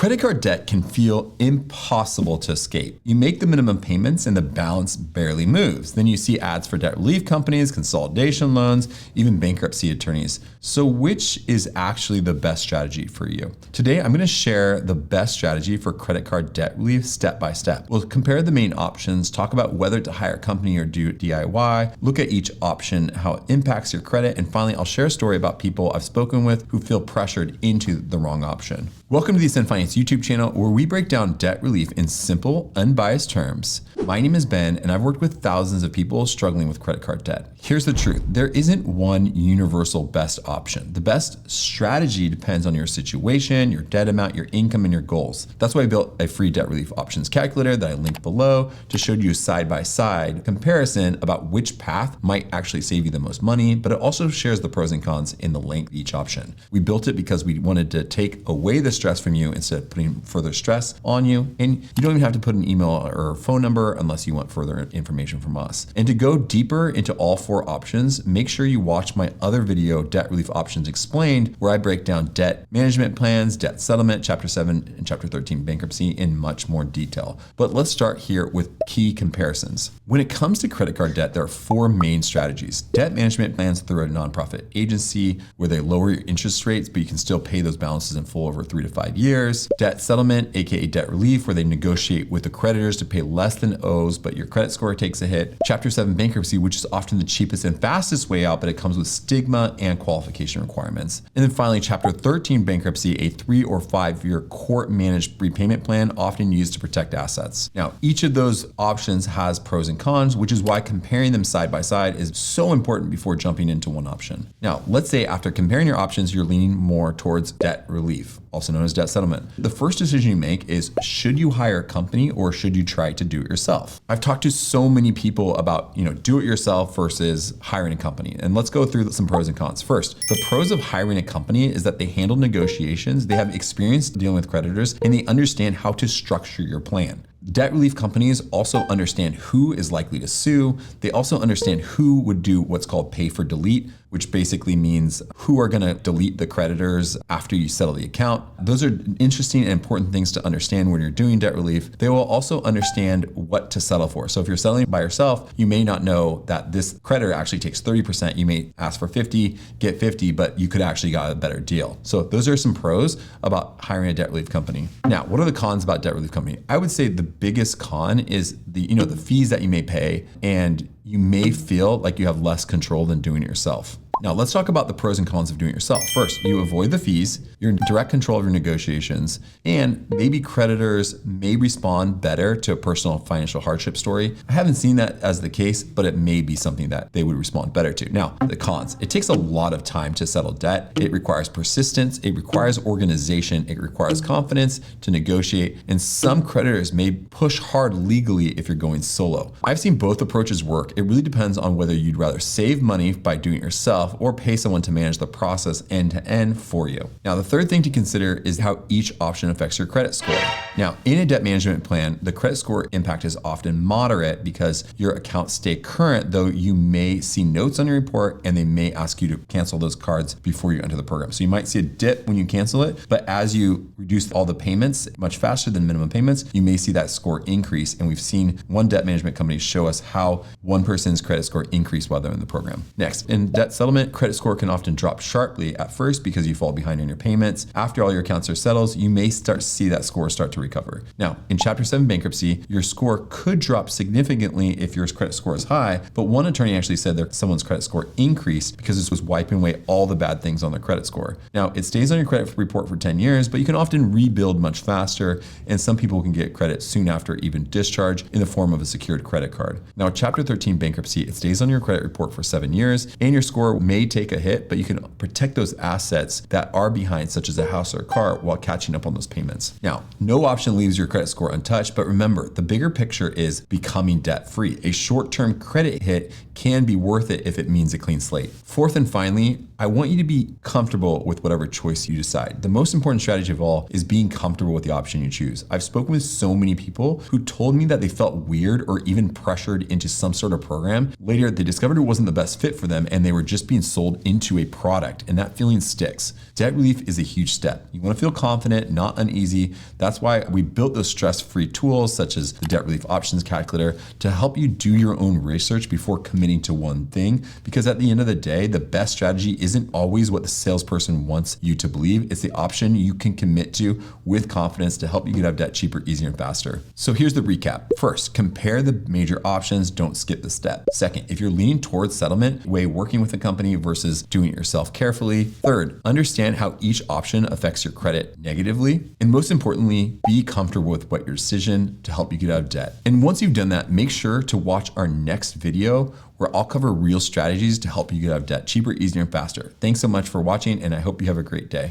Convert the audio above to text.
Credit card debt can feel impossible to escape. You make the minimum payments and the balance barely moves. Then you see ads for debt relief companies, consolidation loans, even bankruptcy attorneys. So which is actually the best strategy for you? Today, I'm going to share the best strategy for credit card debt relief step by step. We'll compare the main options, talk about whether to hire a company or do DIY, look at each option, how it impacts your credit, and finally, I'll share a story about people I've spoken with who feel pressured into the wrong option. Welcome to the Ascend Finance YouTube channel, where we break down debt relief in simple, unbiased terms. My name is Ben, and I've worked with thousands of people struggling with credit card debt. Here's the truth. There isn't one universal best option. The best strategy depends on your situation, your debt amount, your income, and your goals. That's why I built a free debt relief options calculator that I linked below to show you a side-by-side comparison about which path might actually save you the most money, but it also shares the pros and cons in the link of each option. We built it because we wanted to take away the stress from you instead of putting further stress on you. And you don't even have to put an email or phone number unless you want further information from us. And to go deeper into all four options, make sure you watch my other video, Debt Relief Options Explained, where I break down debt management plans, debt settlement, Chapter 7 and Chapter 13 bankruptcy in much more detail. But let's start here with key comparisons. When it comes to credit card debt, there are four main strategies. Debt management plans through a nonprofit agency where they lower your interest rates, but you can still pay those balances in full over 3 to 5 years. Debt settlement, aka debt relief, where they negotiate with the creditors to pay less than owes, but your credit score takes a hit. Chapter 7 bankruptcy, which is often the cheapest and fastest way out, but it comes with stigma and qualification requirements. And then finally, Chapter 13 bankruptcy, a 3 or 5 year court managed repayment plan often used to protect assets. Now, each of those options has pros and cons, which is why comparing them side by side is so important before jumping into one option. Now, let's say after comparing your options, you're leaning more towards debt relief, also known as debt settlement. The first decision you make is, should you hire a company or should you try to do it yourself? I've talked to so many people about, do it yourself versus hiring a company. And let's go through some pros and cons. First, the pros of hiring a company is that they handle negotiations, they have experience dealing with creditors, and they understand how to structure your plan. Debt relief companies also understand who is likely to sue. They also understand who would do what's called pay for delete, which basically means who are going to delete the creditors after you settle the account. Those are interesting and important things to understand when you're doing debt relief. They will also understand what to settle for. So if you're settling by yourself, you may not know that this creditor actually takes 30%. You may ask for 50, get 50, but you could actually got a better deal. So those are some pros about hiring a debt relief company. Now, what are the cons about debt relief company? I would say the biggest con is the fees that you may pay, and you may feel like you have less control than doing it yourself. Now, let's talk about the pros and cons of doing it yourself. First, you avoid the fees, you're in direct control of your negotiations, and maybe creditors may respond better to a personal financial hardship story. I haven't seen that as the case, but it may be something that they would respond better to. Now, the cons. It takes a lot of time to settle debt. It requires persistence. It requires organization. It requires confidence to negotiate. And some creditors may push hard legally if you're going solo. I've seen both approaches work. It really depends on whether you'd rather save money by doing it yourself or pay someone to manage the process end to end for you. Now, the third thing to consider is how each option affects your credit score. Now, in a debt management plan, the credit score impact is often moderate because your accounts stay current, though you may see notes on your report and they may ask you to cancel those cards before you enter the program. So you might see a dip when you cancel it, but as you reduce all the payments much faster than minimum payments, you may see that score increase. And we've seen one debt management company show us how one person's credit score increased while they're in the program. Next, in debt settlement, credit score can often drop sharply at first because you fall behind on your payments. After all your accounts are settled, you may start to see that score start to recover. Now, in Chapter 7 bankruptcy, your score could drop significantly if your credit score is high, but one attorney actually said that someone's credit score increased because this was wiping away all the bad things on their credit score. Now, it stays on your credit report for 10 years, but you can often rebuild much faster, and some people can get credit soon after even discharge in the form of a secured credit card. Now, Chapter 13 bankruptcy, it stays on your credit report for 7 years, and your score may take a hit, but you can protect those assets that are behind, such as a house or a car, while catching up on those payments. Now, no option leaves your credit score untouched, but remember, the bigger picture is becoming debt-free. A short-term credit hit can be worth it if it means a clean slate. Fourth and finally, I want you to be comfortable with whatever choice you decide. The most important strategy of all is being comfortable with the option you choose. I've spoken with so many people who told me that they felt weird or even pressured into some sort of program. Later, they discovered it wasn't the best fit for them and they were just being sold into a product, and that feeling sticks. Debt relief is a huge step. You want to feel confident, not uneasy. That's why we built those stress-free tools such as the Debt Relief Options Calculator to help you do your own research before committing to one thing. Because at the end of the day, the best strategy isn't always what the salesperson wants you to believe. It's the option you can commit to with confidence to help you get out of debt cheaper, easier, and faster. So here's the recap. First, compare the major options. Don't skip the step. Second, if you're leaning towards settlement, weigh working with a company versus doing it yourself carefully. Third, understand how each option affects your credit negatively. And most importantly, be comfortable with what your decision to help you get out of debt. And once you've done that, make sure to watch our next video where I'll cover real strategies to help you get out of debt cheaper, easier, and faster. Thanks so much for watching, and I hope you have a great day.